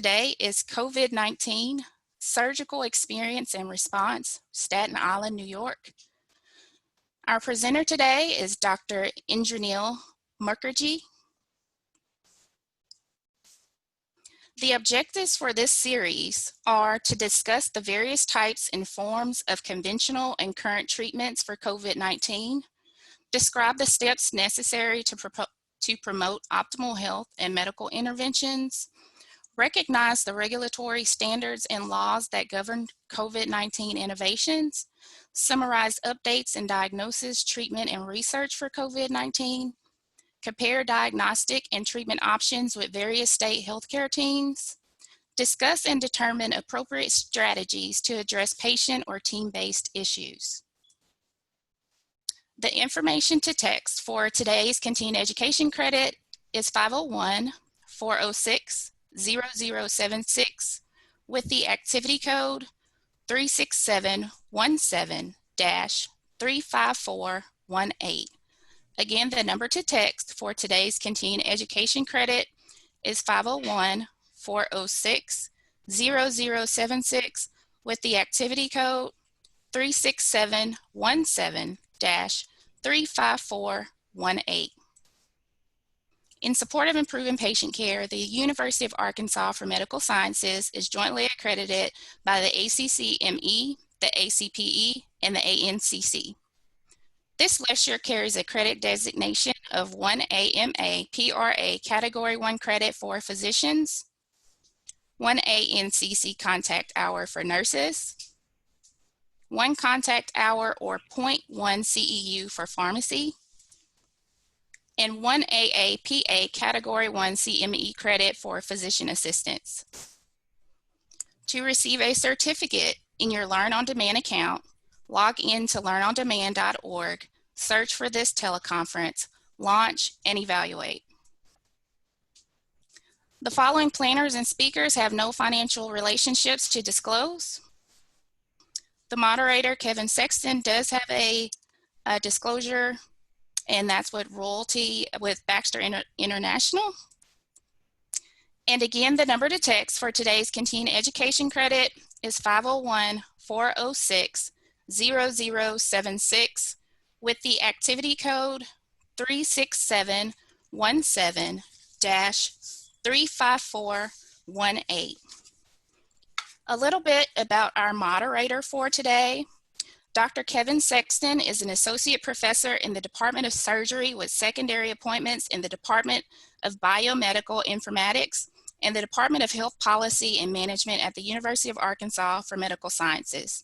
today is COVID-19 Surgical Experience and Response, Staten Island, New York. Our presenter today is Dr. Indranil Mukherjee. The objectives for this series are to discuss the various types and forms of conventional and current treatments for COVID-19, describe the steps necessary to promote optimal health and medical interventions, recognize the regulatory standards and laws that govern COVID-19 innovations, summarize updates in diagnosis, treatment, and research for COVID-19, compare diagnostic and treatment options with various state healthcare teams, discuss and determine appropriate strategies to address patient or team-based issues. The information to text for today's continuing education credit is 501-406-0076 with the activity code 36717-35418. Again, the number to text for today's continuing education credit is 501-406-0076 with the activity code 36717-35418. In support of improving patient care, the University of Arkansas for Medical Sciences is jointly accredited by the ACCME, the ACPE, and the ANCC. This lecture carries a credit designation of 1 AMA PRA Category 1 credit for physicians, 1 ANCC contact hour for nurses, 1 contact hour or 0.1 CEU for pharmacy, and 1 AAPA Category 1 CME credit for physician assistants. To receive a certificate in your Learn on Demand account, log in to learnondemand.org, search for this teleconference, launch, and evaluate. The following planners and speakers have no financial relationships to disclose. The moderator, Kevin Sexton, does have a disclosure, and that's with royalty with Baxter International. And again, the number to text for today's continuing education credit is 501-406-0076 with the activity code 36717-35418. A little bit about our moderator for today. Dr. Kevin Sexton is an associate professor in the Department of Surgery with secondary appointments in the Department of Biomedical Informatics and the Department of Health Policy and Management at the University of Arkansas for Medical Sciences.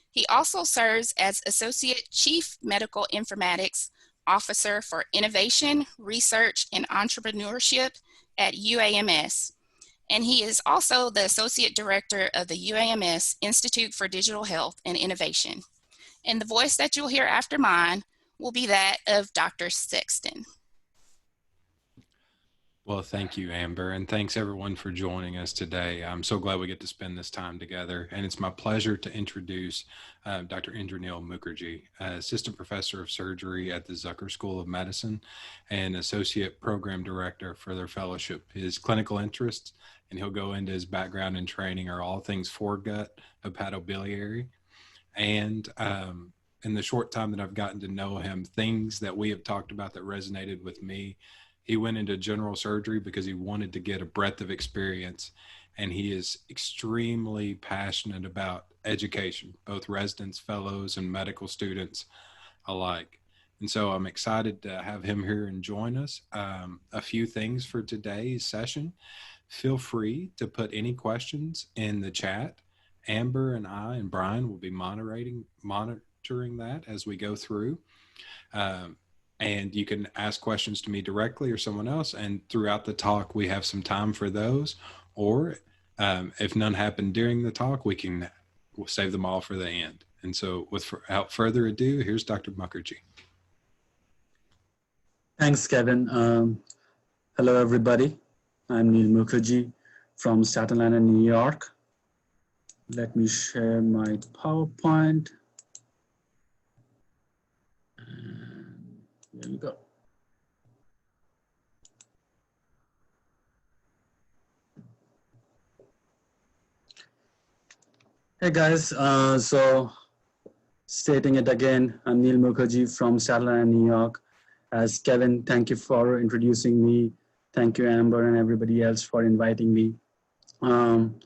He also serves as Associate Chief Medical Informatics Officer for Innovation, Research, and Entrepreneurship at UAMS. And he is also the Associate Director of the UAMS Institute for Digital Health and Innovation. And the voice that you'll hear after mine will be that of Dr. Sexton. Well, thank you, Amber, and thanks everyone for joining us today. I'm so glad we get to spend this time together, and it's my pleasure to introduce Dr. Indranil Mukherjee, Assistant Professor of Surgery at the Zucker School of Medicine and Associate Program Director for their fellowship. His clinical interests, and he'll go into his background and training, are all things foregut, hepatobiliary, and in the short time that I've gotten to know him, things that we have talked about that resonated with me. He went into general surgery because he wanted to get a breadth of experience, and he is extremely passionate about education, both residents, fellows, and medical students alike. And so I'm excited to have him here and join us. A few things for today's session. Feel free to put any questions in the chat. Amber and I and Brian will be monitoring that as we go through. And you can ask questions to me directly or someone else. And throughout the talk, we have some time for those. Or if none happen during the talk, we'll save them all for the end. And so without further ado, here's Dr. Mukherjee. Thanks, Kevin. Hello, everybody. I'm Neil Mukherjee from Staten Island, New York. Let me share my PowerPoint. And here we go. Hey guys, so stating it again, I'm Neil Mukherjee from Staten Island, New York. As Kevin, thank you for introducing me. Thank you, Amber, and everybody else for inviting me. Um,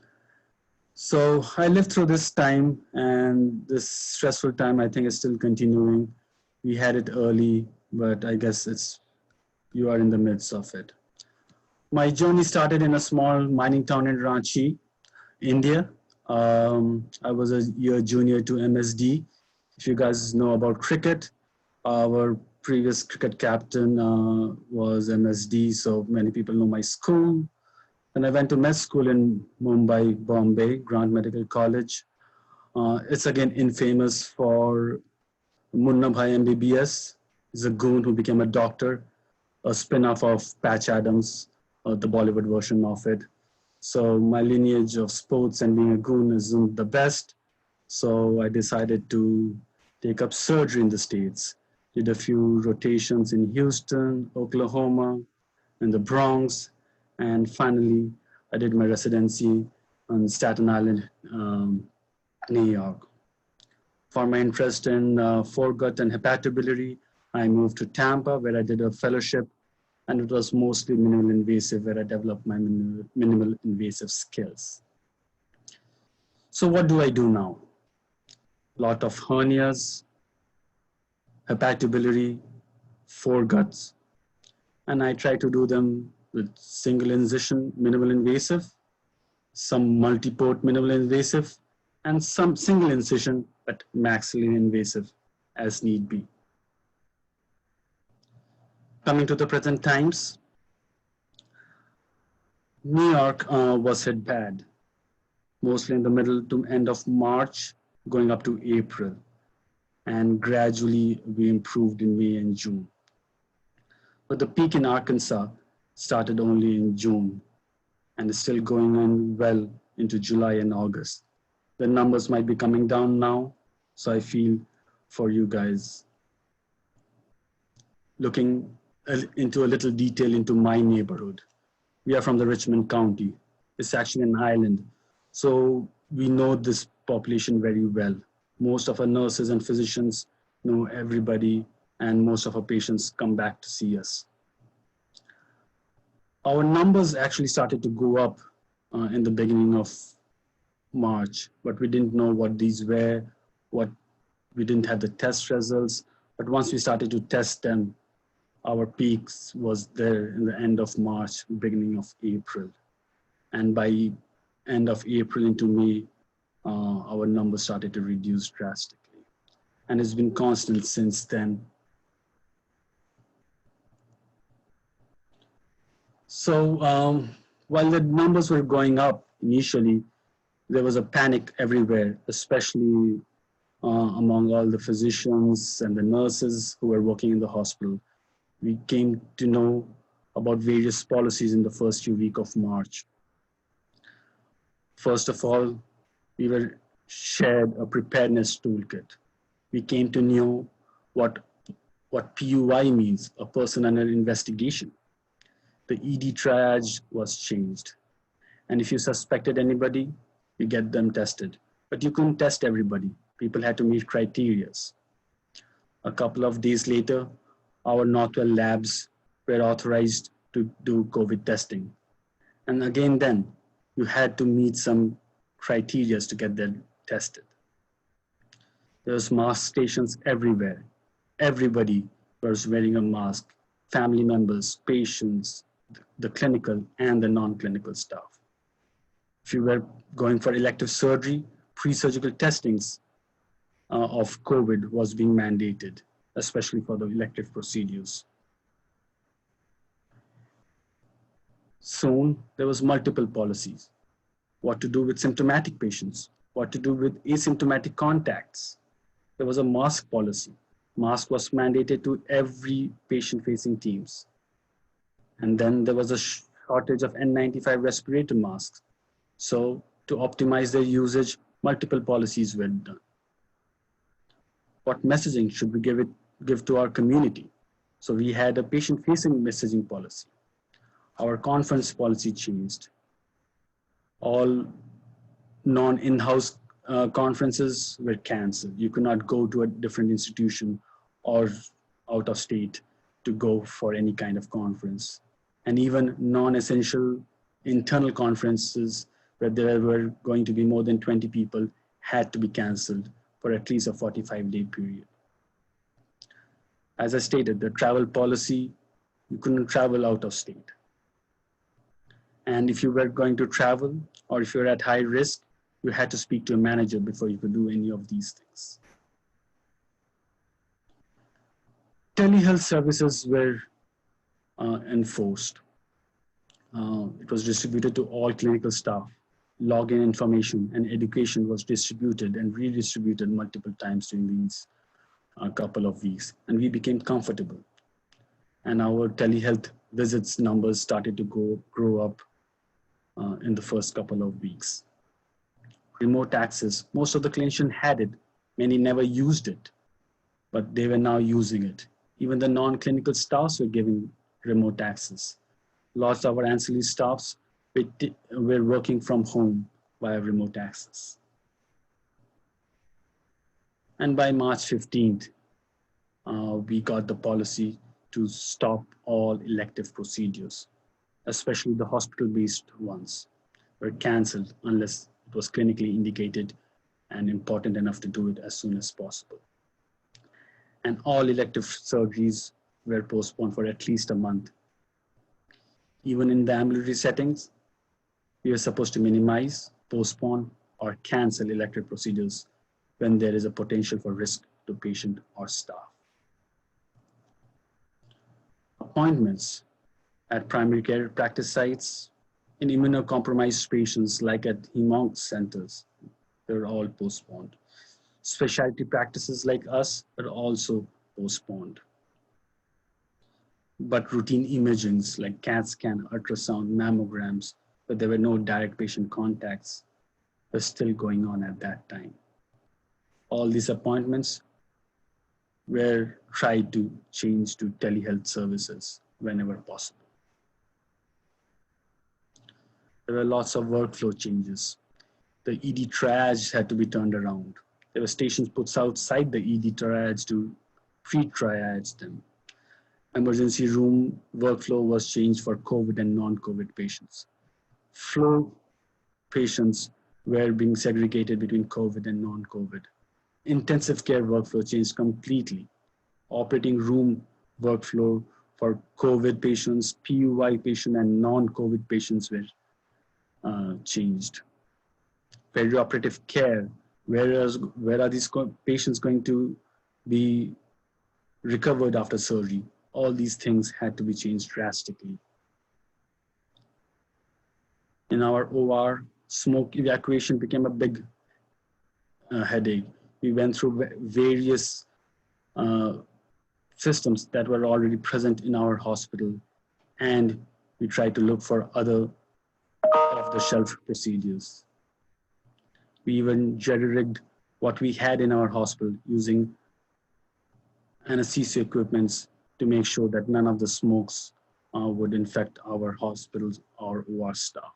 so I lived through this time, and this stressful time, I think, is still continuing. We had it early, but I guess you are in the midst of it. My journey started in a small mining town in Ranchi, India. I was a year junior to MSD. If you guys know about cricket, our previous cricket captain was MSD, so many people know my school. And I went to med school in Mumbai, Bombay, Grant Medical College. It's again infamous for Munna Bhai MBBS. He's a goon who became a doctor, a spin-off of Patch Adams, the Bollywood version of it. So my lineage of sports and being a goon isn't the best. So I decided to take up surgery in the States. Did a few rotations in Houston, Oklahoma, and the Bronx. And finally, I did my residency on Staten Island, New York. For my interest in foregut and hepatobiliary, I moved to Tampa, where I did a fellowship, and it was mostly minimal invasive, where I developed my minimal invasive skills. So what do I do now? A lot of hernias, hepatobiliary, foreguts, and I try to do them with single incision minimal invasive, some multi-port minimal invasive, and some single incision but maxillary invasive as need be. Coming to the present times, New York was hit bad, mostly in the middle to end of March, going up to April. And gradually we improved in May and June. But the peak in Arkansas started only in June and is still going on well into July and August. The numbers might be coming down now, so I feel for you guys. Looking into a little detail into my neighborhood. We are from the Richmond County. It's actually an island. So we know this population very well. Most of our nurses and physicians know everybody, and most of our patients come back to see us. Our numbers actually started to go up in the beginning of March, but we didn't know what these were, we didn't have the test results. But once we started to test them, our peaks was there in the end of March, beginning of April. And by end of April into May, our numbers started to reduce drastically. And it's been constant since then. So while the numbers were going up initially, there was a panic everywhere, especially among all the physicians and the nurses who were working in the hospital. We came to know about various policies in the first few weeks of March. First of all, we were shared a preparedness toolkit. We came to know what PUI means, a person under investigation. The ED triage was changed. And if you suspected anybody, you get them tested. But you couldn't test everybody. People had to meet criteria. A couple of days later, our Northwell labs were authorized to do COVID testing. And again, then you had to meet some criteria to get them tested. There was mask stations everywhere. Everybody was wearing a mask, family members, patients, the clinical and the non-clinical staff. If you were going for elective surgery, pre-surgical testings of COVID was being mandated, especially for the elective procedures. Soon, there was multiple policies. What to do with symptomatic patients, what to do with asymptomatic contacts. There was a mask policy. Mask was mandated to every patient-facing teams. And then there was a shortage of N95 respirator masks. So to optimize their usage, multiple policies were done. What messaging should we give to our community? So we had a patient-facing messaging policy. Our conference policy changed. All non-in-house conferences were canceled. You could not go to a different institution or out of state to go for any kind of conference. And even non-essential internal conferences where there were going to be more than 20 people had to be canceled for at least a 45-day period. As I stated, the travel policy, you couldn't travel out of state. And if you were going to travel or if you're at high risk, you had to speak to a manager before you could do any of these things. Telehealth services were enforced. It was distributed to all clinical staff. Login information and education was distributed and redistributed multiple times during these couple of weeks. And we became comfortable. And our telehealth visits numbers started to grow up in the first couple of weeks. Remote access, most of the clinicians had it. Many never used it, but they were now using it. Even the non-clinical staffs were giving remote access. Lots of our ancillary staffs were working from home via remote access. And by March 15th, we got the policy to stop all elective procedures, especially the hospital-based ones were canceled unless it was clinically indicated and important enough to do it as soon as possible. And all elective surgeries were postponed for at least a month. Even in the ambulatory settings, we are supposed to minimize, postpone, or cancel elective procedures when there is a potential for risk to patient or staff. Appointments at primary care practice sites, in immunocompromised patients like at hem-onc centers, they're all postponed. Specialty practices like us are also postponed. But routine imagings like CAT scan, ultrasound, mammograms, but there were no direct patient contacts, were still going on at that time. All these appointments were tried to change to telehealth services whenever possible. There were lots of workflow changes. The ED triage had to be turned around. There were stations put outside the ED triage to pre-triage them. Emergency room workflow was changed for COVID and non-COVID patients. Flow patients were being segregated between COVID and non-COVID. Intensive care workflow changed completely. Operating room workflow for COVID patients, PUI patients, and non-COVID patients were changed. Perioperative care, where are these patients going to be recovered after surgery? All these things had to be changed drastically. In our OR, smoke evacuation became a big headache. We went through various systems that were already present in our hospital, and we tried to look for other off-the-shelf procedures. We even jerry-rigged what we had in our hospital using anesthesia equipments to make sure that none of the smokes would infect our hospitals or OR staff.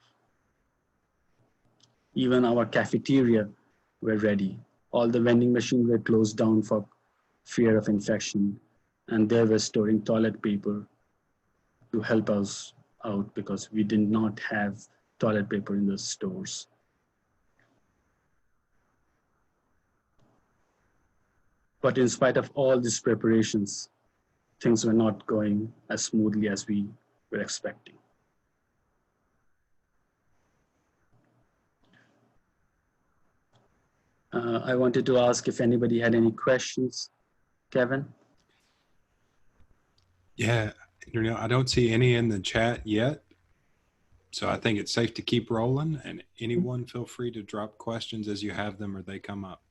Even our cafeteria were ready. All the vending machines were closed down for fear of infection, and they were storing toilet paper to help us out because we did not have toilet paper in the stores. But in spite of all these preparations, things were not going as smoothly as we were expecting. I wanted to ask if anybody had any questions. Kevin? Yeah, I don't see any in the chat yet. So I think it's safe to keep rolling, and anyone feel free to drop questions as you have them or they come up.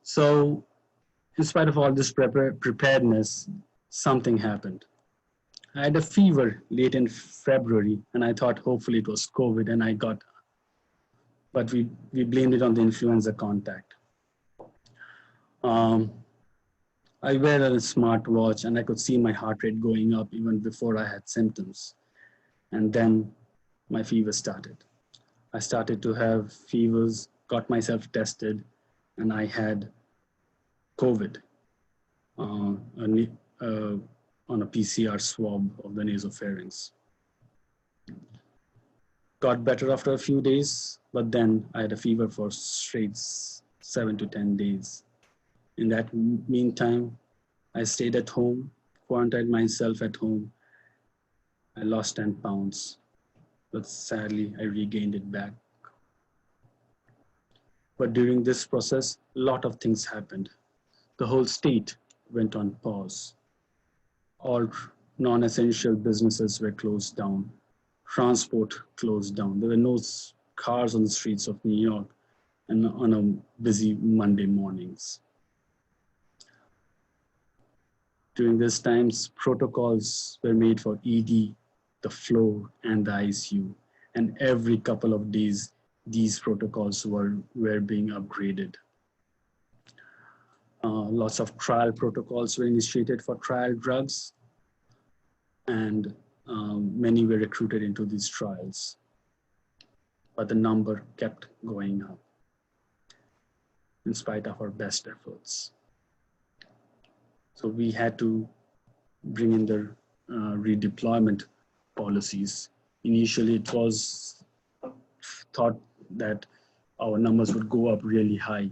So in spite of all this preparedness, something happened. I had a fever late in February, and I thought hopefully it was COVID, and but we blamed it on the influenza contact. I wear a smartwatch, and I could see my heart rate going up even before I had symptoms. And then my fever started. I started to have fevers, got myself tested, and I had COVID on a PCR swab of the nasopharynx. Got better after a few days, but then I had a fever for straight 7 to 10 days. In that meantime, I stayed at home, quarantined myself at home. I lost 10 pounds, but sadly, I regained it back. But during this process, a lot of things happened. The whole state went on pause. All non-essential businesses were closed down. Transport closed down. There were no cars on the streets of New York and on a busy Monday mornings. During these times, protocols were made for ED, the floor, and the ICU. And every couple of days, these protocols were being upgraded. Lots of trial protocols were initiated for trial drugs, and many were recruited into these trials. But the number kept going up in spite of our best efforts. So we had to bring in the redeployment policies. Initially, it was thought that our numbers would go up really high.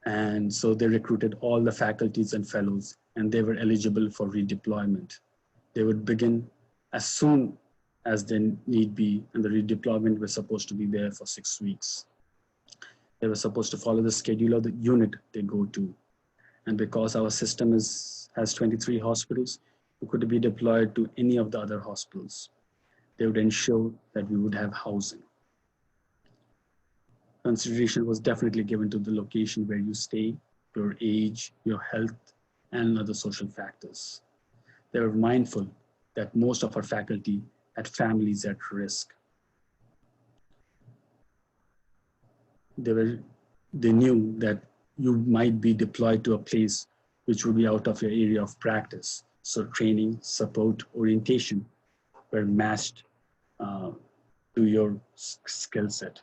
And so they recruited all the faculties and fellows, and they were eligible for redeployment. They would begin as soon as they need be, and the redeployment was supposed to be there for 6 weeks. They were supposed to follow the schedule of the unit they go to. And because our system has 23 hospitals, we could be deployed to any of the other hospitals. They would ensure that we would have housing. Consideration was definitely given to the location where you stay, your age, your health, and other social factors. They were mindful that most of our faculty had families at risk. They knew that you might be deployed to a place which would be out of your area of practice. So training, support, orientation were matched to your skill set.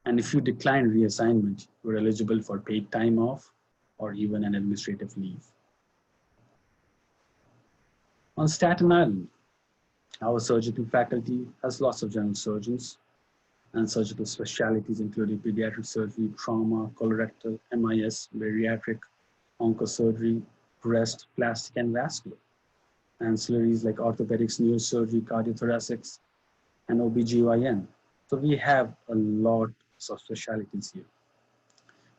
And if you decline reassignment, you're eligible for paid time off or even an administrative leave. On Staten Island, our surgical faculty has lots of general surgeons and surgical specialties, including pediatric surgery, trauma, colorectal, MIS, bariatric, oncosurgery, breast, plastic, and vascular. Ancillaries like orthopedics, neurosurgery, cardiothoracics, and OBGYN. So we have a lot of specialties here,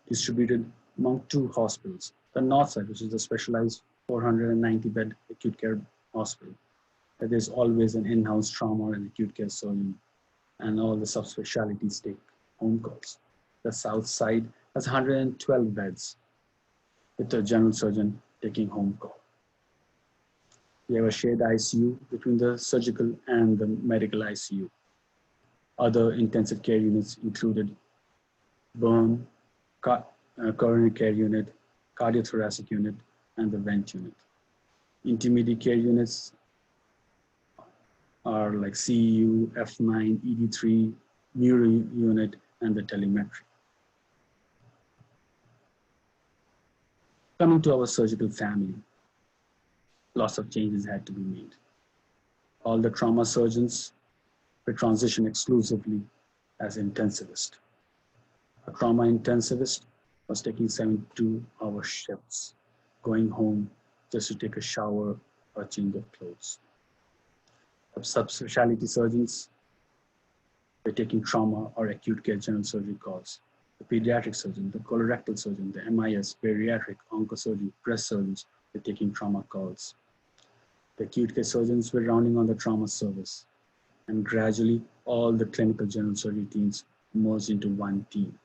distributed among 2 hospitals. The north side, which is the specialized 490-bed acute care hospital, where there's always an in-house trauma and acute care surgeon, and all the subspecialties take home calls. The south side has 112 beds with a general surgeon taking home call. We have a shared ICU between the surgical and the medical ICU. Other intensive care units included burn, coronary care unit, cardiothoracic unit, and the vent unit. Intermediate care units are like CEU, F9, ED3, neuro unit, and the telemetry. Coming to our surgical family, lots of changes had to be made. All the trauma surgeons were transitioned exclusively as intensivist. A trauma intensivist was taking 72-hour shifts, going home just to take a shower or change of clothes. Subspecialty surgeons were taking trauma or acute care general surgery calls. The pediatric surgeon, the colorectal surgeon, the MIS, bariatric, oncosurgeon, breast surgeons were taking trauma calls. The acute care surgeons were rounding on the trauma service, and gradually all the clinical general surgery teams merged into one team.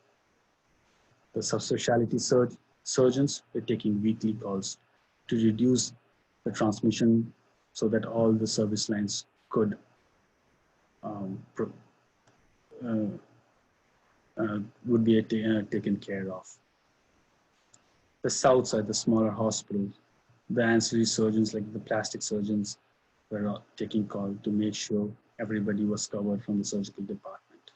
The subspecialty surgeons were taking weekly calls to reduce the transmission so that all the service lines could would be taken care of. The south side, the smaller hospitals, the ancillary surgeons like the plastic surgeons, were taking call to make sure everybody was covered from the surgical department.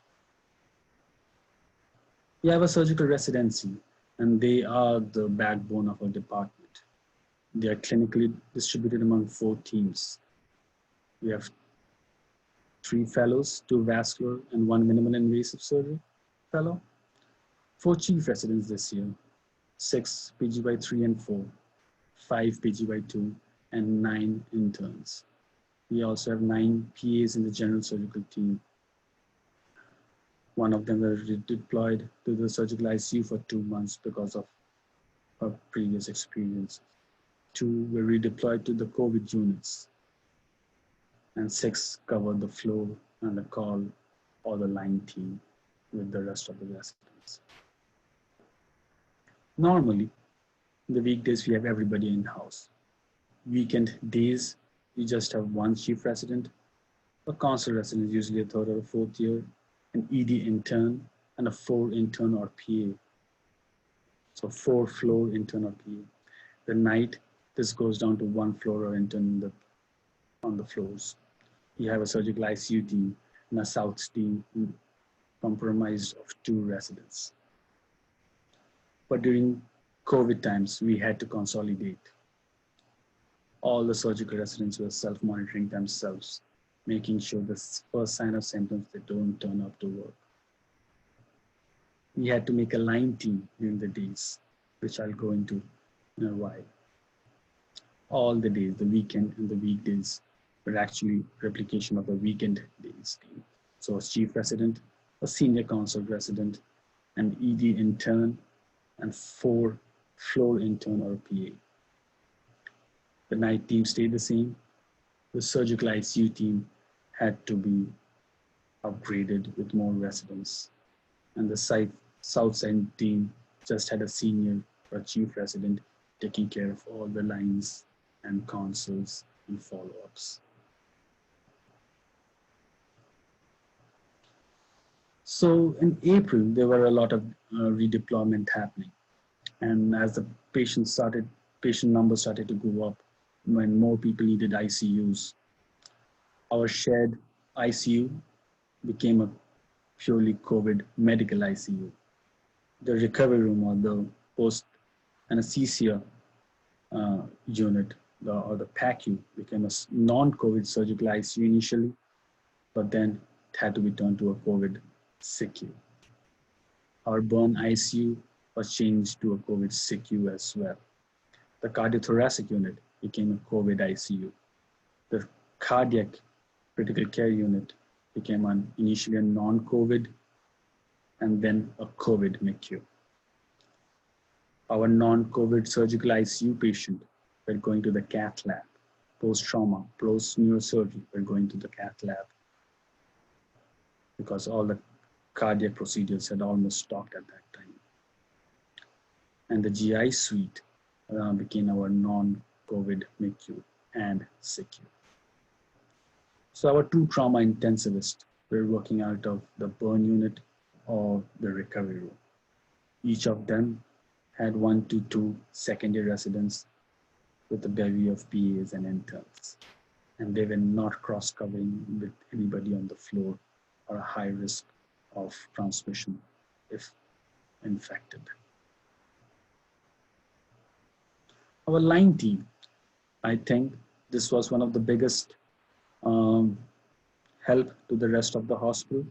We have a surgical residency, and they are the backbone of our department. They are clinically distributed among 4 teams. We have 3 fellows, 2 vascular, and 1 minimal invasive surgery fellow. 4 chief residents this year, 6 PGY3 and 4, 5 PGY2, and 9 interns. We also have 9 PAs in the general surgical team. One of them were deployed to the surgical ICU for 2 months because of her previous experience. 2 were redeployed to the COVID units, and 6 covered the floor and the call or the line team with the rest of the residents. Normally, in the weekdays, we have everybody in-house. Weekend days, we just have 1 chief resident, a consult resident, usually a 3rd or a 4th year, an ED intern, and a 4 intern or PA. So 4 floor intern or PA. The night, this goes down to 1 floor or intern on the floors. You have a surgical ICU team and a South team comprised of 2 residents. But during COVID times, we had to consolidate. All the surgical residents were self-monitoring themselves, making sure the first sign of symptoms, they don't turn up to work. We had to make a line team during the days, which I'll go into in a while. All the days, the weekend and the weekdays, were actually replication of the weekend days team. So a chief resident, a senior consult resident, an ED intern, and 4 floor intern or PA. The night team stayed the same. The surgical ICU team had to be upgraded with more residents. And the south side team just had a senior or chief resident taking care of all the lines and consults and follow-ups. So in April, there were a lot of redeployment happening. And as the patient numbers started to go up, when more people needed ICUs, our shared ICU became a purely COVID medical ICU. The recovery room or the post anesthesia unit or the PACU became a non-COVID surgical ICU initially, but then it had to be turned to a COVID SICU. Our burn ICU was changed to a COVID SICU as well. The cardiothoracic unit became a COVID ICU. The cardiac critical care unit became initially a non-COVID and then a COVID MICU. Our non-COVID surgical ICU patient were going to the cath lab. Post-trauma, post-neurosurgery were going to the cath lab because all the cardiac procedures had almost stopped at that time. And the GI suite became our non-COVID MICU and SICU. So our 2 trauma intensivists were working out of the burn unit or the recovery room. Each of them had 1 to 2 second-year residents with a bevy of PAs and interns. And they were not cross-covering with anybody on the floor or a high risk of transmission if infected. Our line team, I think this was one of the biggest help to the rest of the hospital,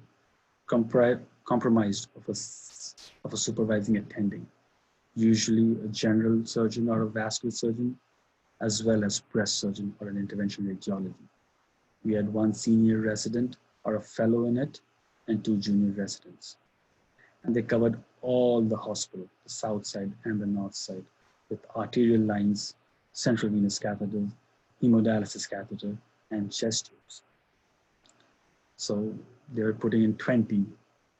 compromised of a supervising attending, usually a general surgeon or a vascular surgeon, as well as breast surgeon or an intervention radiology. We had 1 senior resident or a fellow in it and 2 junior residents. And they covered all the hospital, the south side and the north side, with arterial lines, central venous catheters, hemodialysis catheter, and chest tubes. So they were putting in 20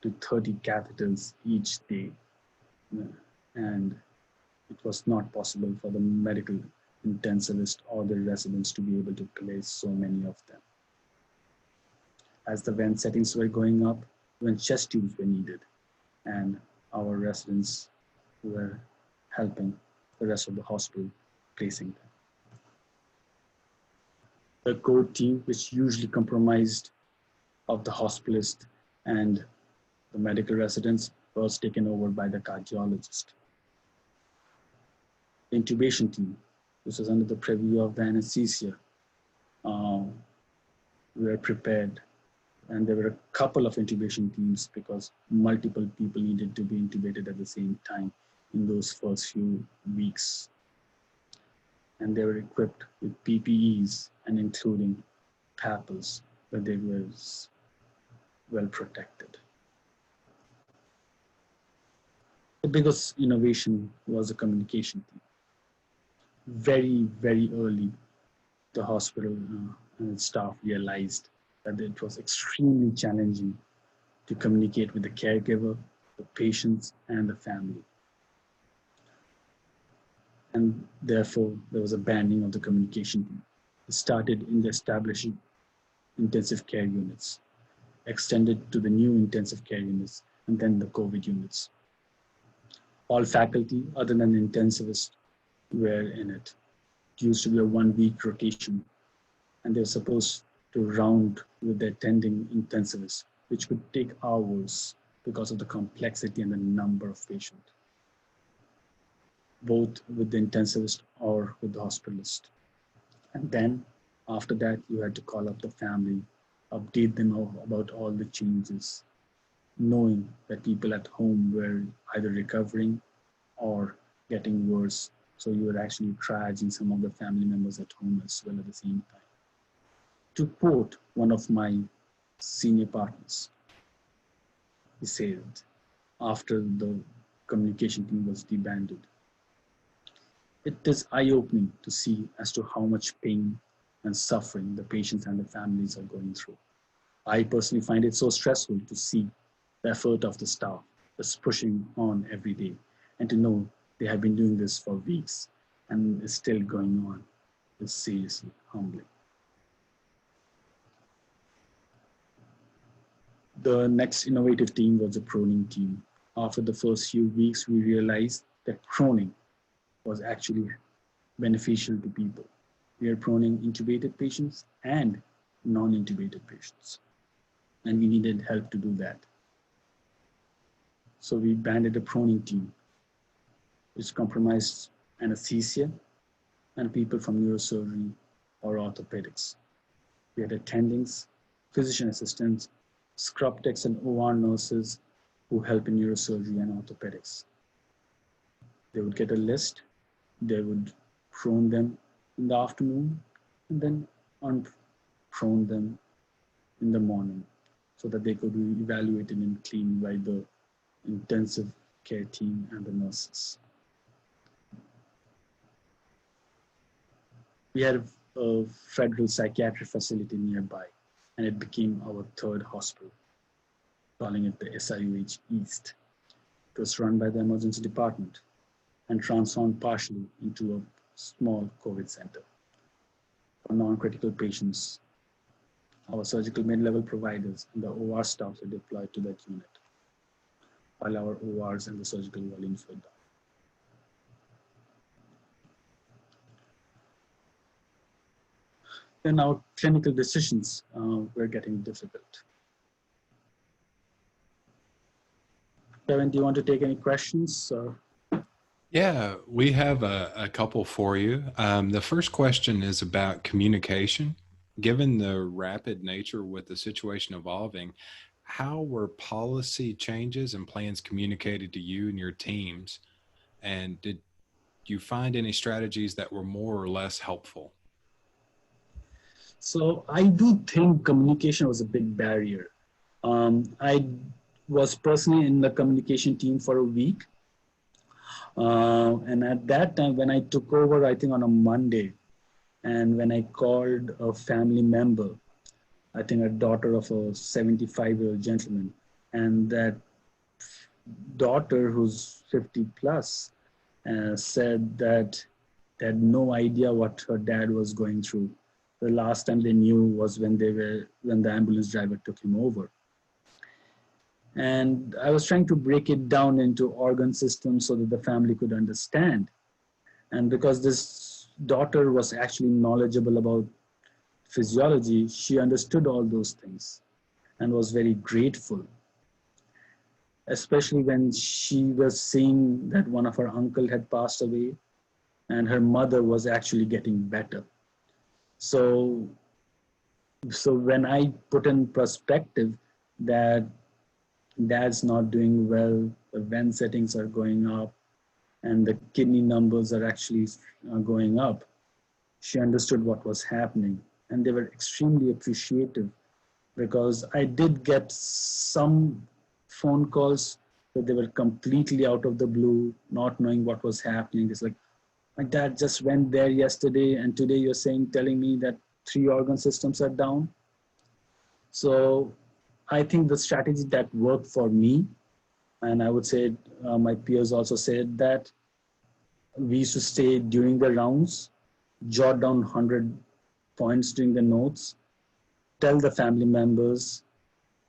to 30 catheters each day. And it was not possible for the medical intensivist or the residents to be able to place so many of them. As the vent settings were going up, when chest tubes were needed, and our residents were helping the rest of the hospital placing them. The core team, which usually comprised of the hospitalist and the medical residents, was taken over by the cardiologist. The intubation team, this was under the purview of the anesthesia, were prepared, and there were a couple of intubation teams because multiple people needed to be intubated at the same time in those first few weeks. And they were equipped with PPEs and including PAPRs, but they were well protected. The biggest innovation was the communication team. Very, very early, the hospital and its staff realized that it was extremely challenging to communicate with the caregiver, the patients, and the family. And therefore, there was a banding of the communication team. It started in the establishing intensive care units, extended to the new intensive care units, and then the COVID units. All faculty, other than the intensivists, were in it. It used to be a 1-week rotation, and they were supposed to round with the attending intensivists, which could take hours because of the complexity and the number of patients, both with the intensivist or with the hospitalist. And then after that, you had to call up the family, update them about all the changes, knowing that people at home were either recovering or getting worse. So you were actually triaging some of the family members at home as well at the same time. To quote one of my senior partners, he said, after the communication team was disbanded, it is eye-opening to see as to how much pain and suffering the patients and the families are going through. I personally find it so stressful to see the effort of the staff that's pushing on every day, and to know they have been doing this for weeks and it's still going on is seriously humbling. The next innovative team was the proning team. After the first few weeks, we realized that proning was actually beneficial to people. We are proning intubated patients and non-intubated patients, and we needed help to do that. So we banded a proning team, which comprised anesthesia and people from neurosurgery or orthopedics. We had attendings, physician assistants, scrub techs and OR nurses who help in neurosurgery and orthopedics. They would get a list, they would prone them in the afternoon, and then unprone them in the morning so that they could be evaluated and cleaned by the intensive care team and the nurses. We had a federal psychiatric facility nearby, and it became our third hospital, calling it the SIUH East. It was run by the emergency department and transformed partially into a small COVID center. For non-critical patients, our surgical mid-level providers and the OR staffs were deployed to that unit, while our ORs and the surgical volumes were down. Then our clinical decisions were getting difficult. Kevin, do you want to take any questions? Yeah, we have a couple for you. The first question is about communication. Given the rapid nature with the situation evolving, how were policy changes and plans communicated to you and your teams? And did you find any strategies that were more or less helpful? So I do think communication was a big barrier. I was personally in the communication team for a week. And at that time, when I took over, I think on a Monday, and when I called a family member, I think a daughter of a 75-year-old gentleman, and that daughter who's 50 plus said that they had no idea what her dad was going through. The last time they knew was when the ambulance driver took him over. And I was trying to break it down into organ systems so that the family could understand. And because this daughter was actually knowledgeable about physiology, she understood all those things and was very grateful, especially when she was seeing that one of her uncle had passed away and her mother was actually getting better. So when I put in perspective that dad's not doing well, the VEN settings are going up, and the kidney numbers are actually going up, she understood what was happening. And they were extremely appreciative, because I did get some phone calls that they were completely out of the blue, not knowing what was happening. It's like, my dad just went there yesterday, and today you're telling me that 3 organ systems are down. So I think the strategy that worked for me, and I would say my peers also said that, we used to stay during the rounds, jot down 100 points during the notes, tell the family members,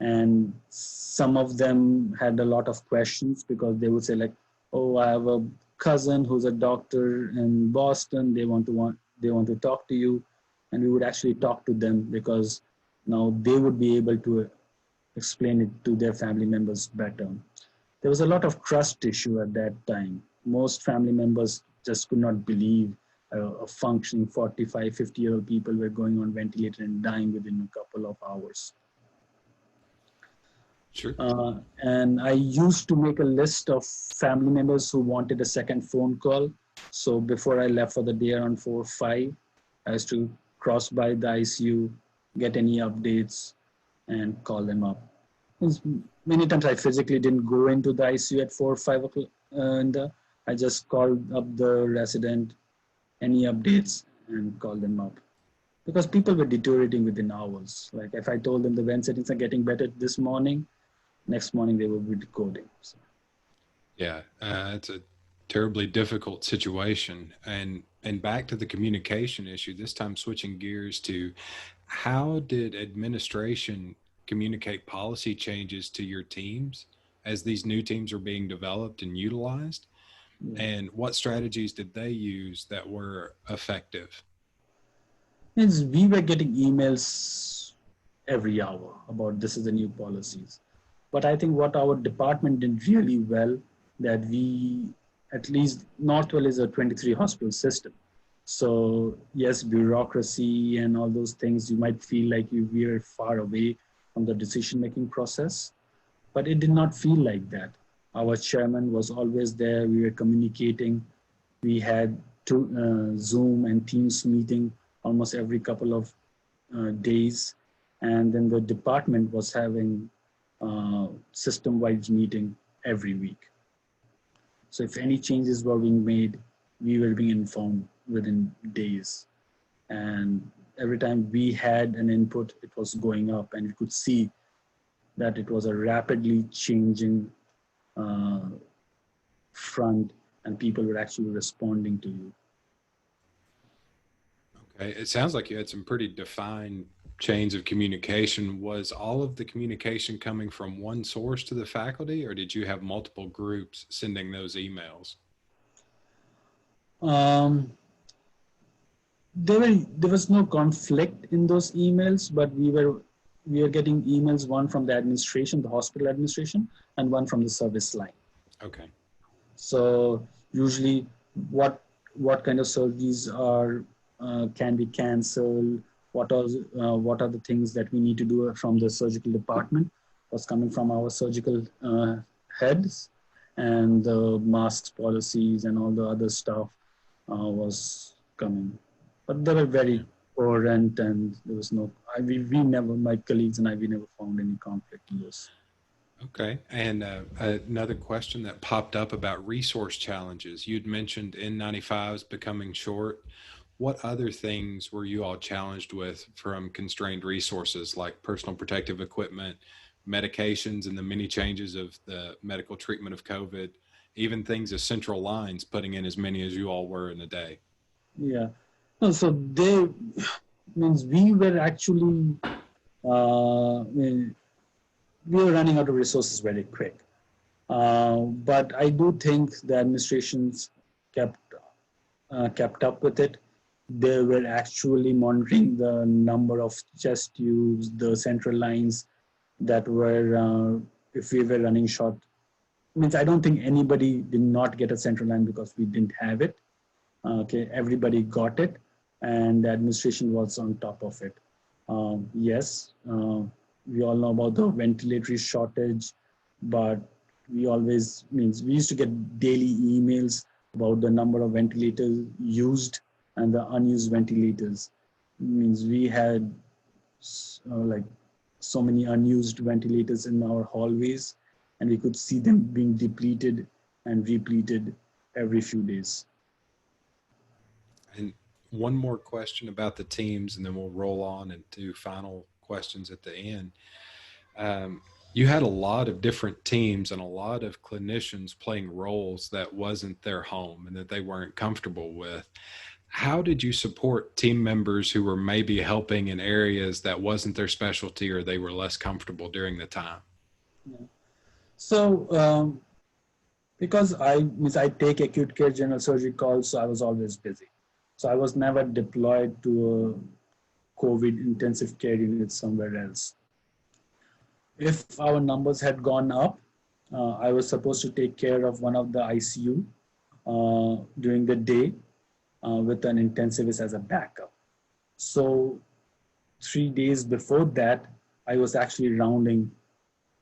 and some of them had a lot of questions, because they would say like, oh, I have a cousin who's a doctor in Boston, they want to talk to you. And we would actually talk to them, because now they would be able to explain it to their family members better. There was a lot of trust issue at that time. Most family members just could not believe a functioning 45, 50-year-old people were going on ventilator and dying within a couple of hours. Sure. And I used to make a list of family members who wanted a second phone call. So before I left for the day around 4 or 5, I used to cross by the ICU, get any updates, and call them up. Many times I physically didn't go into the ICU at 4 or 5 o'clock, and I just called up the resident, any updates, and called them up. Because people were deteriorating within hours. Like if I told them the vent settings are getting better this morning, next morning they will be decoding. So. Yeah, it's a terribly difficult situation. And back to the communication issue, this time switching gears to, how did administration communicate policy changes to your teams as these new teams are being developed and utilized? Yeah. And what strategies did they use that were effective? We were getting emails every hour about this is the new policies. But I think what our department did really well, that we, at least Northwell is a 23 hospital system. So yes, bureaucracy and all those things, you might feel like we are far away from the decision-making process, but it did not feel like that. Our chairman was always there. We were communicating. We had Zoom and Teams meeting almost every couple of days. And then the department was having system-wide meeting every week. So if any changes were being made, we were being informed within days. And every time we had an input, it was going up, and you could see that it was a rapidly changing front, and people were actually responding to you. Okay, it sounds like you had some pretty defined chains of communication. Was all of the communication coming from one source to the faculty, or did you have multiple groups sending those emails? There was no conflict in those emails, but we were getting emails, one from the administration, the hospital administration, and one from the service line. Okay. So usually what kind of surgeries are can be canceled, what are the things that we need to do from the surgical department was coming from our surgical heads, and the masks policies and all the other stuff was coming. But they were very coherent, and there was no, we never, my colleagues and I, we never found any conflict in this. Okay. And another question that popped up about resource challenges. You'd mentioned N95s becoming short. What other things were you all challenged with from constrained resources, like personal protective equipment, medications, and the many changes of the medical treatment of COVID, even things as central lines, putting in as many as you all were in a day? Yeah. No, so means we were actually, we were running out of resources very quick. But I do think the administrations kept up with it. they were actually monitoring the number of chest tubes, the central lines that were, if we were running short. Means I don't think anybody did not get a central line because we didn't have it. Okay, everybody got it, and the administration was on top of it. Yes, we all know about the ventilatory shortage, but we always means we used to get daily emails about the number of ventilators used and the unused ventilators. Means we had like so many unused ventilators in our hallways, and we could see them being depleted and repleted every few days. And one more question about the teams, and then we'll roll on and do final questions at the end. You had a lot of different teams and a lot of clinicians playing roles that wasn't their home and that they weren't comfortable with. How did you support team members who were maybe helping in areas that wasn't their specialty or they were less comfortable during the time? Yeah. So, because I take acute care general surgery calls, so I was always busy. So I was never deployed to a COVID intensive care unit somewhere else. If our numbers had gone up, I was supposed to take care of one of the ICU during the day with an intensivist as a backup. So 3 days before that, I was actually rounding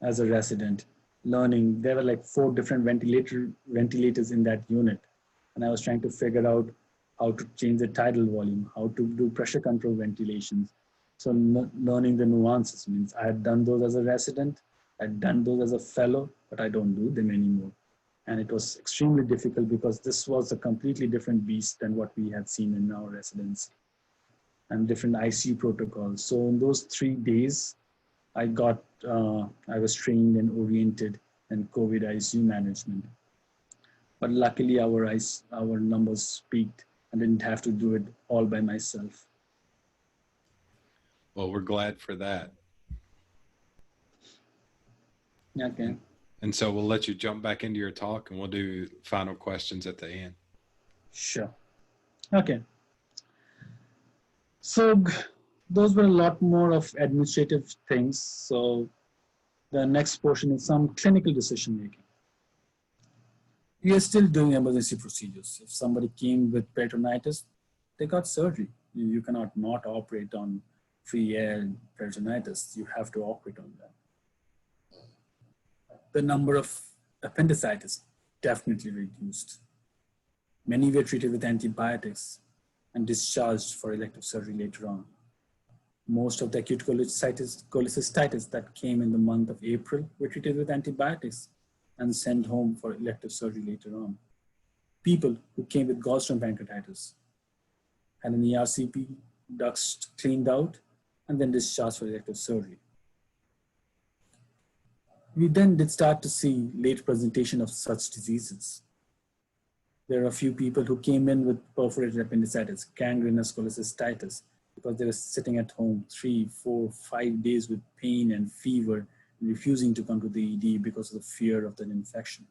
as a resident, learning. There were like 4 different ventilators in that unit. And I was trying to figure out how to change the tidal volume, how to do pressure control ventilations. So learning the nuances means I had done those as a resident, I'd done those as a fellow, but I don't do them anymore. And it was extremely difficult because this was a completely different beast than what we had seen in our residency and different ICU protocols. So in those 3 days, I was trained and oriented in COVID ICU management. But luckily our numbers peaked and didn't have to do it all by myself. Well, we're glad for that. Okay. And so we'll let you jump back into your talk and we'll do final questions at the end. Sure. Okay. So those were a lot more of administrative things. So the next portion is some clinical decision making. We are still doing emergency procedures. If somebody came with peritonitis, they got surgery. You cannot not operate on free air peritonitis. You have to operate on that. The number of appendicitis definitely reduced. Many were treated with antibiotics and discharged for elective surgery later on. Most of the acute cholecystitis that came in the month of April were treated with antibiotics and sent home for elective surgery later on. People who came with gallstone pancreatitis had an ERCP, ducts cleaned out, and then discharged for elective surgery. We then did start to see late presentation of such diseases. There are a few people who came in with perforated appendicitis, gangrenous cholecystitis, because they were sitting at home 3, 4, 5 days with pain and fever, refusing to come to the ED because of the fear of that infection.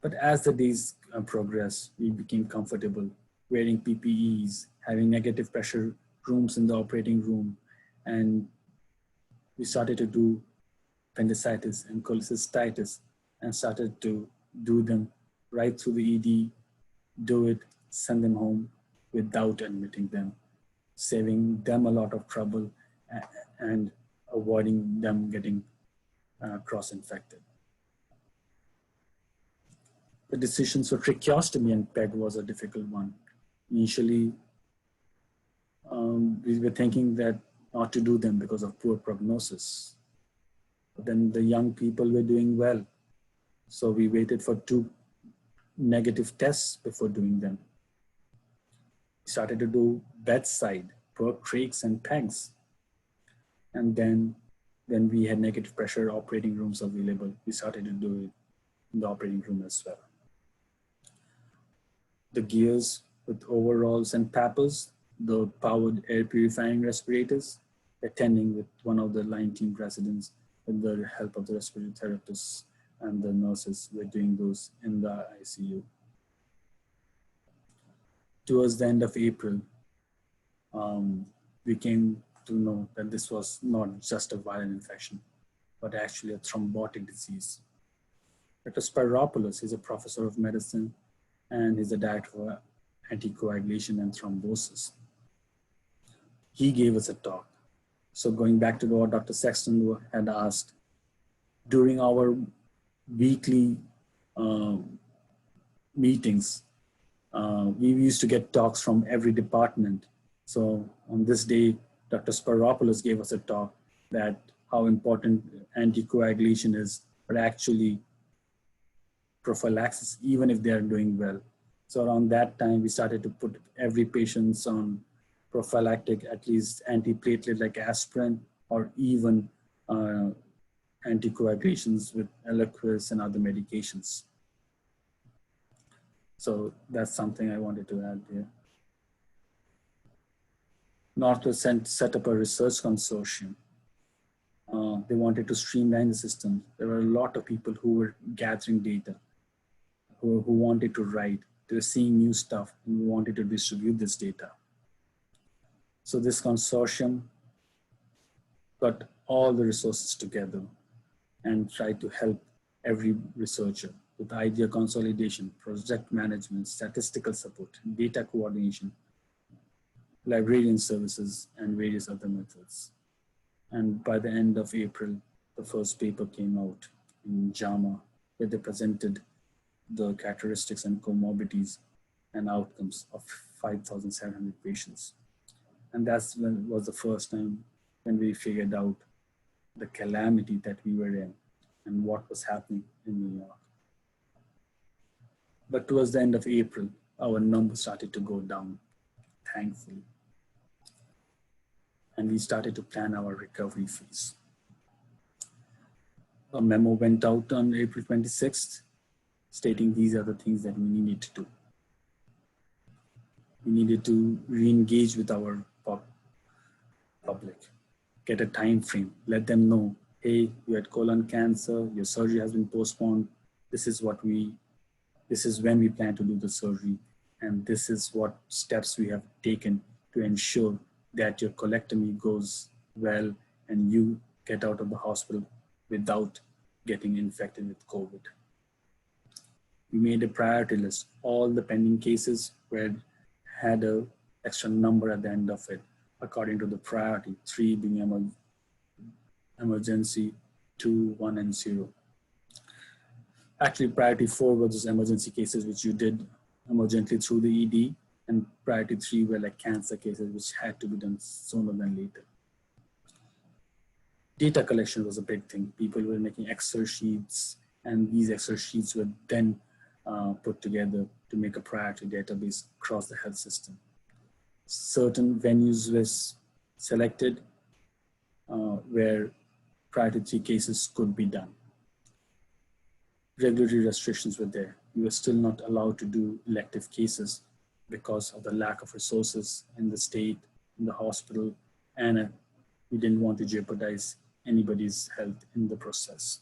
But as the days progressed, we became comfortable wearing PPEs, having negative pressure rooms in the operating room, and we started to do appendicitis and cholecystitis and started to do them right through the ED, do it, send them home without admitting them, saving them a lot of trouble and avoiding them getting cross-infected. The decisions for tracheostomy and PEG was a difficult one. Initially, we were thinking that not to do them because of poor prognosis. But then the young people were doing well. So we waited for 2 negative tests before doing them. We started to do bedside, PERC, trachs, and PEGs. And then when we had negative pressure operating rooms available, we started to do it in the operating room as well. The gears with overalls and PAPRs, the powered air purifying respirators, attending with one of the line team residents with the help of the respiratory therapists and the nurses were doing those in the ICU. towards the end of April, we came to know that this was not just a viral infection, but actually a thrombotic disease. Dr. Spyropoulos is a professor of medicine and he's a director of anticoagulation and thrombosis. He gave us a talk. So going back to what Dr. Sexton had asked, during our weekly meetings, we used to get talks from every department. So on this day, Dr. Spyropoulos gave us a talk that how important anticoagulation is, but actually prophylaxis, even if they are doing well. So around that time, we started to put every patient on prophylactic, at least antiplatelet like aspirin, or even anticoagulations with Eliquis and other medications. So that's something I wanted to add here. Northwest set up a research consortium. They wanted to streamline the system. There were a lot of people who were gathering data, who wanted to write. They were seeing new stuff and we wanted to distribute this data. So this consortium got all the resources together and tried to help every researcher with idea consolidation, project management, statistical support, data coordination, librarian services, and various other methods. And by the end of April, the first paper came out in JAMA, where they presented the characteristics and comorbidities and outcomes of 5,700 patients. And that's when was the first time when we figured out the calamity that we were in and what was happening in New York. But towards the end of April, our numbers started to go down, thankfully. And we started to plan our recovery phase. A memo went out on April 26th, stating these are the things that we needed to do. We needed to re-engage with our public, get a time frame, let them know, hey, you had colon cancer, your surgery has been postponed, this is when we plan to do the surgery, and this is what steps we have taken to ensure that your colectomy goes well and you get out of the hospital without getting infected with COVID. We made a priority list. All the pending cases had an extra number at the end of it, according to the priority, 3 being emergency, 2, 1, and 0. Actually, priority 4 was those emergency cases which you did emergently through the ED, and priority 3 were like cancer cases which had to be done sooner than later. Data collection was a big thing. People were making Excel sheets, and these Excel sheets were then put together to make a priority database across the health system. Certain venues were selected where priority 3 cases could be done. Regulatory restrictions were there. We were still not allowed to do elective cases because of the lack of resources in the state, in the hospital, and we didn't want to jeopardize anybody's health in the process.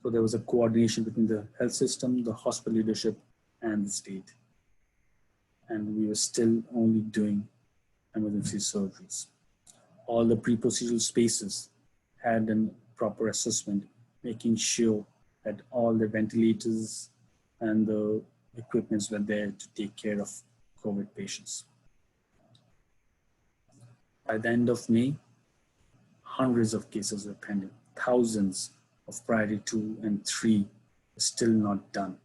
So there was a coordination between the health system, the hospital leadership, and the state. And we were still only doing emergency surgeries. All the pre-procedural spaces had a proper assessment, making sure that all the ventilators and the equipments were there to take care of COVID patients. By the end of May, hundreds of cases were pending. Thousands of priority 2 and 3 were still not done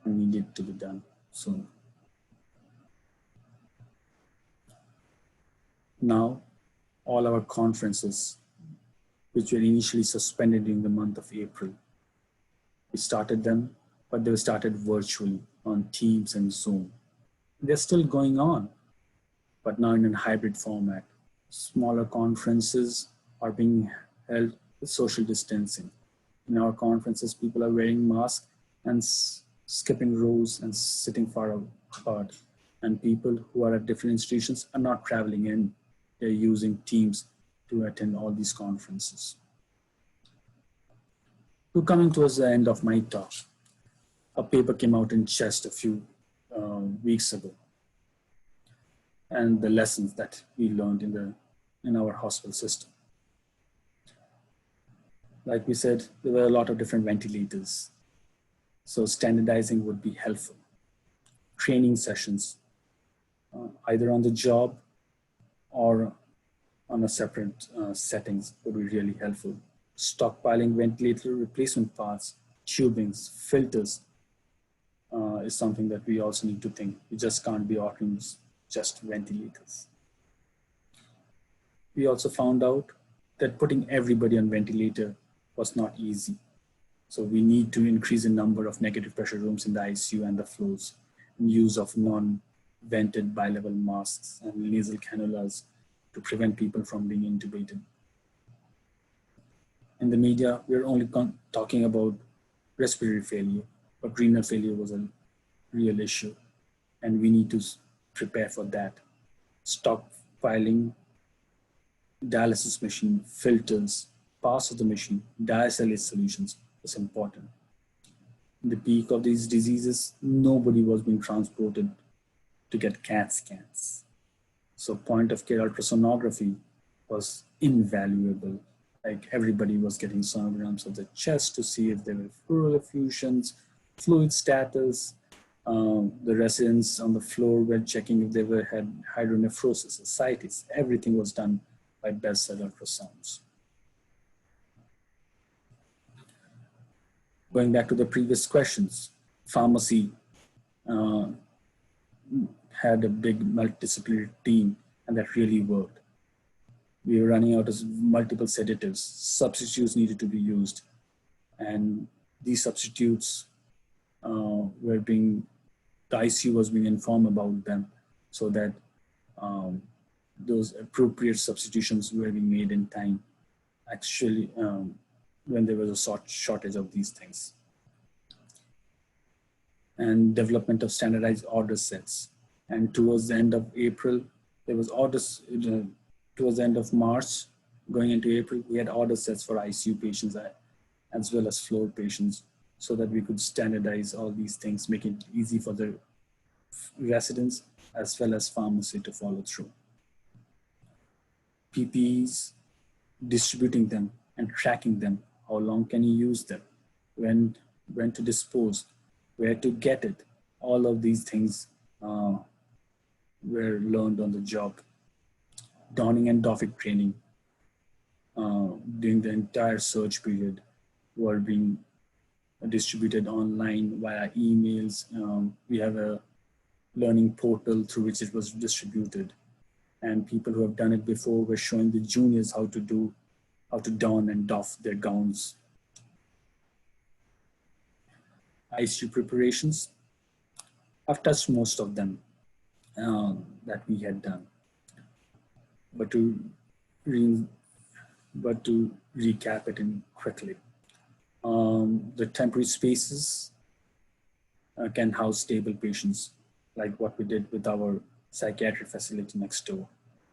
and needed to be done soon. Now, all our conferences, which were initially suspended during the month of April, we started them, but they were started virtually on Teams and Zoom. They're still going on, but now in a hybrid format. Smaller conferences are being held with social distancing. In our conferences, people are wearing masks and skipping rows and sitting far apart. And people who are at different institutions are not traveling in. They're using Teams to attend all these conferences. So coming towards the end of my talk, a paper came out in CHEST a few weeks ago, and the lessons that we learned in our hospital system. Like we said, there were a lot of different ventilators, so standardizing would be helpful. Training sessions, either on the job or on a separate settings, would be really helpful. Stockpiling ventilator replacement parts, tubings, filters is something that we also need to think. We just can't be ordering just ventilators. We also found out that putting everybody on ventilator was not easy. So we need to increase the number of negative pressure rooms in the ICU and the floors, and use of non-vented bilevel masks and nasal cannulas to prevent people from being intubated. In the media, we're only talking about respiratory failure, but renal failure was a real issue, and we need to prepare for that. Stockpiling dialysis machine, filters, parts of the machine, dialysis solutions is important. In the peak of these diseases, nobody was being transported to get CAT scans. So point of care ultrasonography was invaluable. Like everybody was getting sonograms of the chest to see if there were pleural effusions, fluid status. The residents on the floor were checking if they had hydronephrosis, ascites. Everything was done by bedside ultrasounds. Going back to the previous questions, pharmacy had a big multidisciplinary team, and that really worked. We were running out of multiple sedatives. Substitutes needed to be used, and these substitutes the ICU was being informed about them, so that those appropriate substitutions were being made in time, actually, when there was a shortage of these things. And development of standardized order sets. And towards the end of April, there was orders, towards the end of March, going into April, we had order sets for ICU patients as well as floor patients, so that we could standardize all these things, make it easy for the residents as well as pharmacy to follow through. PPEs, distributing them and tracking them. How long can you use them? When to dispose, where to get it. All of these things were learned on the job. Donning and doffing training during the entire surge period were being distributed online via emails. We have a learning portal through which it was distributed, and people who have done it before were showing the juniors how to don and doff their gowns. ICU preparations, I've touched most of them that we had done, but to recap it in quickly. The temporary spaces can house stable patients, like what we did with our psychiatric facility next door.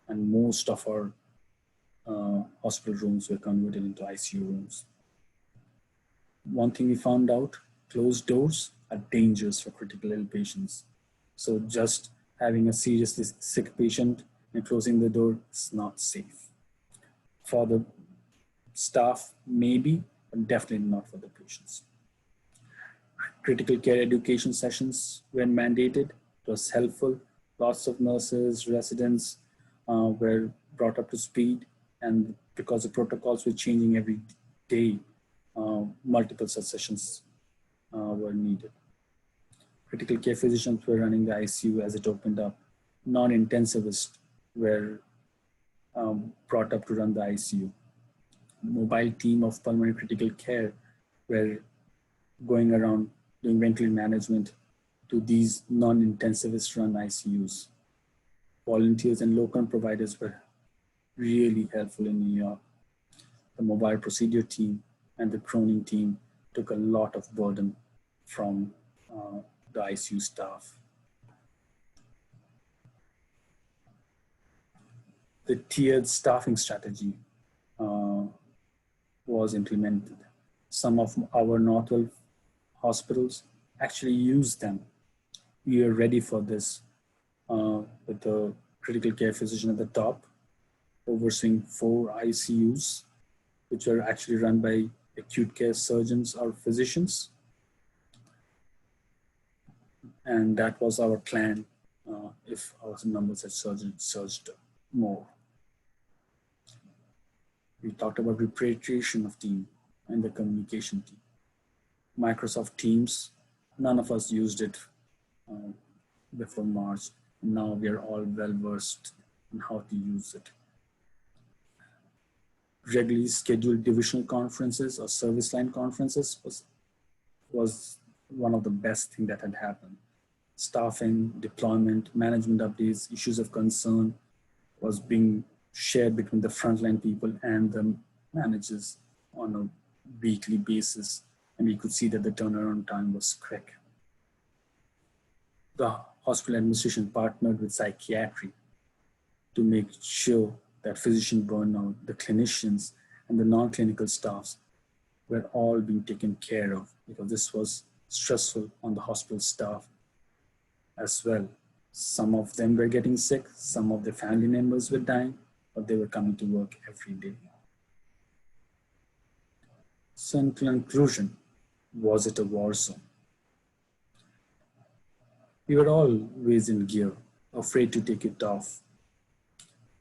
And most of our hospital rooms were converted into ICU rooms. One thing we found out, closed doors are dangerous for critical ill patients. So just having a seriously sick patient and closing the door is not safe. For the staff, maybe, but definitely not for the patients. Critical care education sessions, when mandated, it was helpful. Lots of nurses, residents were brought up to speed, and because the protocols were changing every day, multiple such sessions were needed. Critical care physicians were running the ICU as it opened up. Non-intensivists were brought up to run the ICU. Mobile team of pulmonary critical care were going around doing ventilator management to these non-intensivist run ICUs. Volunteers and local providers were really helpful in New York. The mobile procedure team and the proning team took a lot of burden from the ICU staff. The tiered staffing strategy was implemented. Some of our Northwell hospitals actually used them. we are ready for this with the critical care physician at the top, overseeing 4 ICUs, which are actually run by acute care surgeons or physicians. And that was our plan if our numbers had surged more. We talked about repatriation of team and the communication team. Microsoft Teams, none of us used it before March. Now we are all well versed in how to use it. Regularly scheduled divisional conferences or service line conferences was one of the best things that had happened. Staffing, deployment, management updates, issues of concern was being shared between the frontline people and the managers on a weekly basis. And we could see that the turnaround time was quick. The hospital administration partnered with psychiatry to make sure that physician burnout, the clinicians, and the non-clinical staffs were all being taken care of, because this was stressful on the hospital staff as well. Some of them were getting sick, some of their family members were dying, but they were coming to work every day. So in conclusion, was it a war zone? We were always in gear, afraid to take it off.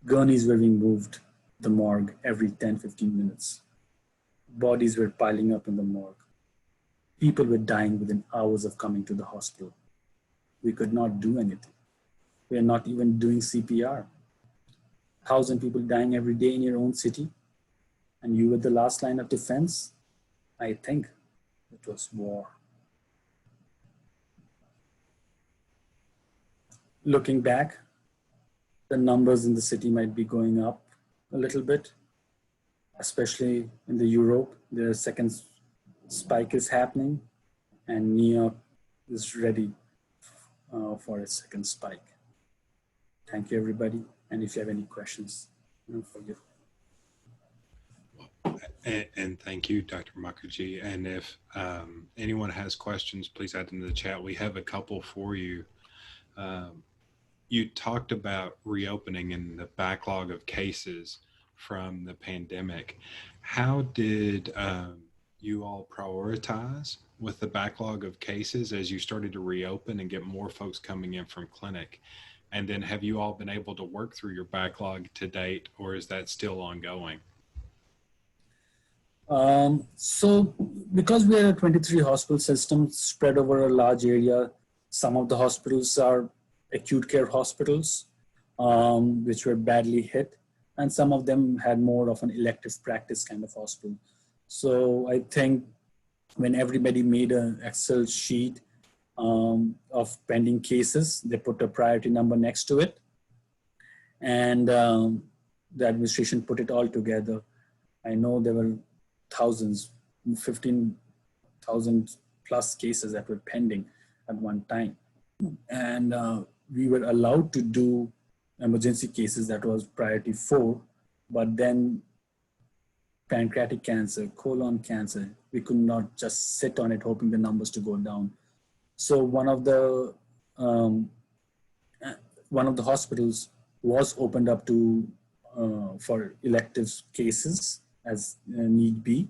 Gurneys were being moved the morgue every 10-15 minutes. Bodies were piling up in the morgue. People were dying within hours of coming to the hospital. We could not do anything. We are not even doing CPR. 1,000 people dying every day in your own city, and you were the last line of defense? I think it was war. Looking back, the numbers in the city might be going up a little bit, especially in the Europe. The second spike is happening, and New York is ready for a second spike. Thank you, everybody. And if you have any questions, for you. And thank you, Dr. Mukherjee. And if anyone has questions, please add them to the chat. We have a couple for you. You talked about reopening and the backlog of cases from the pandemic. How did you all prioritize with the backlog of cases as you started to reopen and get more folks coming in from clinic? And then have you all been able to work through your backlog to date, or is that still ongoing? So because we are a 23 hospital system spread over a large area, some of the hospitals are acute care hospitals, which were badly hit, and some of them had more of an elective practice kind of hospital. So I think when everybody made an Excel sheet of pending cases, they put a priority number next to it, and the administration put it all together. I know there were thousands, 15,000 plus cases that were pending at one time. And we were allowed to do emergency cases, that was priority 4, but then pancreatic cancer, colon cancer, we could not just sit on it hoping the numbers to go down. So one of the hospitals was opened up to for elective cases as need be.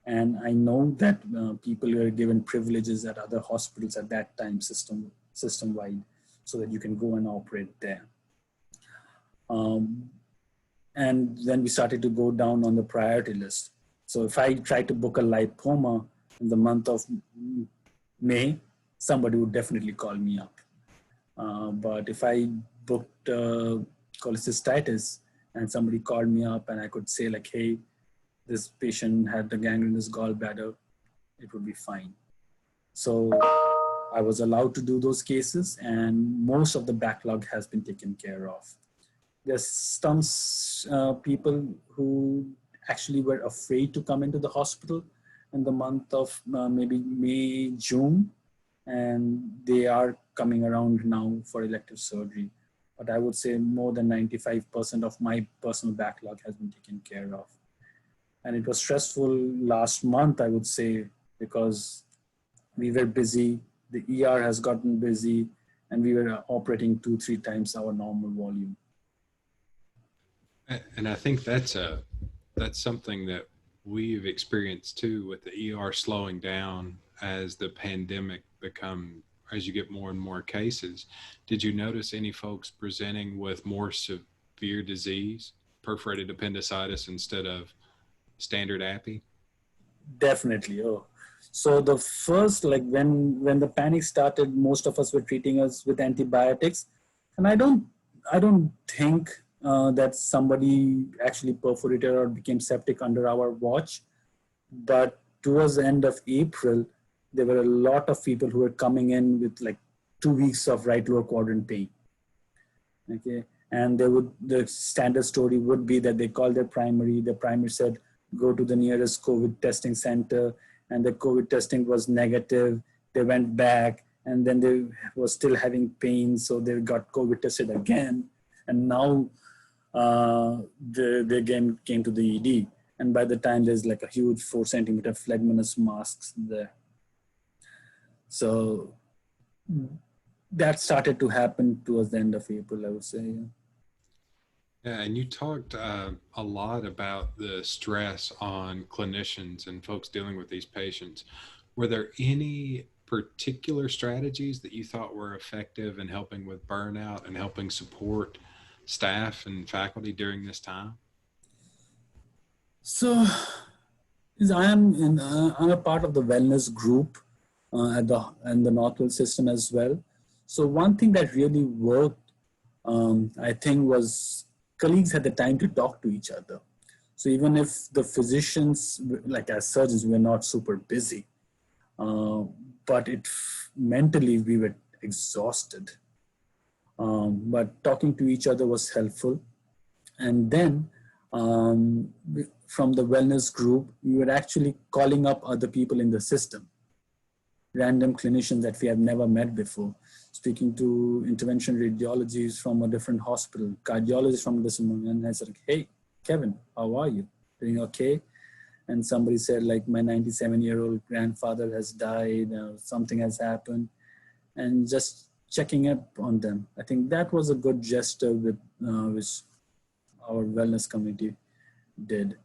And I know that people were given privileges at other hospitals at that time, system-wide, so that you can go and operate there. And then we started to go down on the priority list. So if I tried to book a lipoma in the month of May, somebody would definitely call me up. But if I booked cholecystitis and somebody called me up and I could say like, hey, this patient had the gangrenous gallbladder, it would be fine. So I was allowed to do those cases, and most of the backlog has been taken care of. There's some people who actually were afraid to come into the hospital in the month of maybe May, June, and they are coming around now for elective surgery. But I would say more than 95% of my personal backlog has been taken care of. And it was stressful last month, I would say, because we were busy, the ER has gotten busy, and we were operating 2-3 times our normal volume. And I think that's something that we've experienced too, with the ER slowing down as the pandemic as you get more and more cases. Did you notice any folks presenting with more severe disease, perforated appendicitis instead of standard API? Definitely. Oh, so the first, like when the panic started, most of us were treating us with antibiotics, and I don't think that somebody actually perforated or became septic under our watch. But towards the end of April, there were a lot of people who were coming in with like 2 weeks of right lower quadrant pain. Okay, and the standard story would be that they called their primary. The primary said, go to the nearest COVID testing center, and the COVID testing was negative. They went back, and then they were still having pain, so they got COVID tested again, and now they again came to the ED. And by the time there's like a huge 4-centimeter phlegmonous masks there. So that started to happen towards the end of April, I would say. Yeah, and you talked a lot about the stress on clinicians and folks dealing with these patients. Were there any particular strategies that you thought were effective in helping with burnout and helping support staff and faculty during this time? So I'm a part of the wellness group in the Northwell system as well. So one thing that really worked, I think, was colleagues had the time to talk to each other. So even if the physicians, like as surgeons, we were not super busy, but mentally we were exhausted. But talking to each other was helpful. And then from the wellness group, we were actually calling up other people in the system, random clinicians that we have never met before, speaking to intervention radiologists from a different hospital, cardiologists from a different one, and I said, hey, Kevin, how are you? Doing okay? And somebody said, like, my 97-year-old grandfather has died, something has happened, and just checking up on them. I think that was a good gesture which our wellness community did.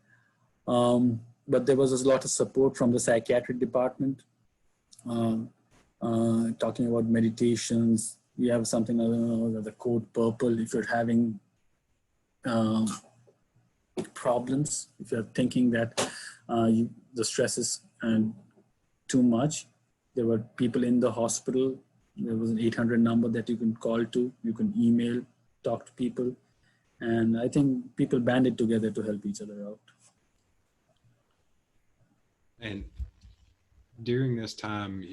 But there was a lot of support from the psychiatric department, talking about meditations. We have something, I don't know, the code purple. If you're having problems, if you're thinking that the stress is too much, there were people in the hospital. There was an 800 number that you can call to. You can email, talk to people. And I think people banded together to help each other out. And during this time,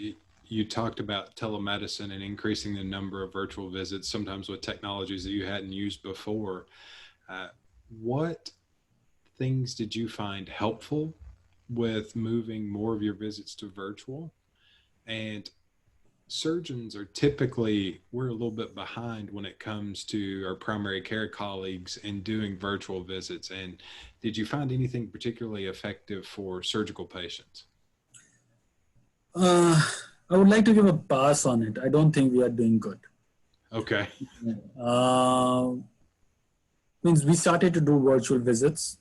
you talked about telemedicine and increasing the number of virtual visits, sometimes with technologies that you hadn't used before. What things did you find helpful with moving more of your visits to virtual? And surgeons are we're a little bit behind when it comes to our primary care colleagues in doing virtual visits. And did you find anything particularly effective for surgical patients? I would like to give a pass on it. I don't think we are doing good. Okay. Means we started to do virtual visits,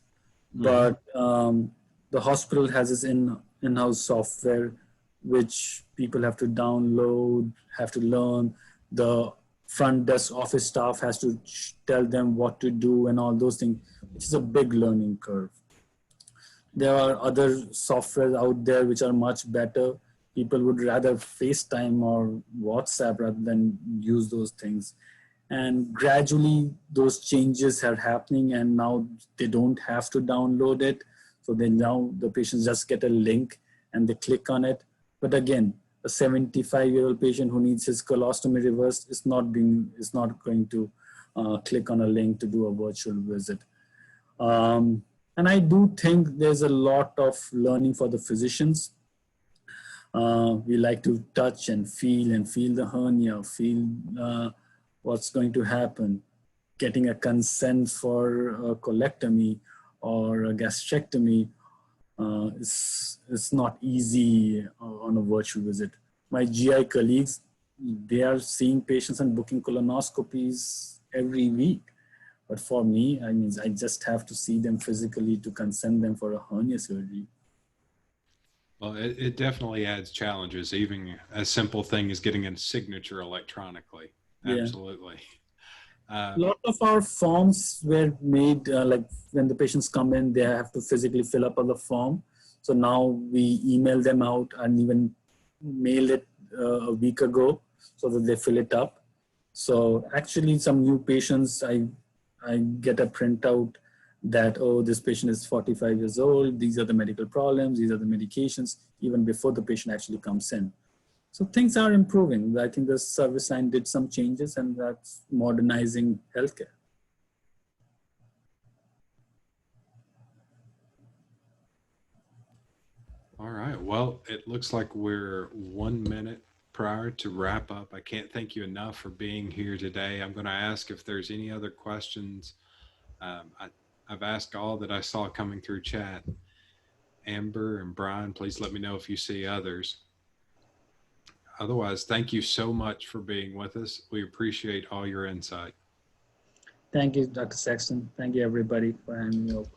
but the hospital has its in-house software, which people have to download, have to learn. The front desk office staff has to tell them what to do and all those things, which is a big learning curve. There are other softwares out there which are much better. People would rather FaceTime or WhatsApp rather than use those things. And gradually those changes are happening, and now they don't have to download it. So now the patients just get a link and they click on it. But again, a 75-year-old patient who needs his colostomy reversed is not going to click on a link to do a virtual visit. And I do think there's a lot of learning for the physicians. We like to touch and feel the hernia, feel what's going to happen. Getting a consent for a colectomy or a gastrectomy it's not easy on a virtual visit. My GI colleagues, they are seeing patients and booking colonoscopies every week. But for me, I mean, I just have to see them physically to consent them for a hernia surgery. Well, it definitely adds challenges, even a simple thing as getting a signature electronically. Yeah. Absolutely. A lot of our forms were made, like when the patients come in, they have to physically fill up on the form. So now we email them out and even mail it a week ago so that they fill it up. So actually some new patients, I get a printout that, oh, this patient is 45 years old. These are the medical problems. These are the medications, even before the patient actually comes in. So things are improving. I think the service line did some changes, and that's modernizing healthcare. All right. Well, it looks like we're 1 minute prior to wrap up. I can't thank you enough for being here today. I'm going to ask if there's any other questions. I've asked all that I saw coming through chat. Amber and Brian, please let me know if you see others. Otherwise, thank you so much for being with us. We appreciate all your insight. Thank you, Dr. Sexton. Thank you, everybody, for having me over.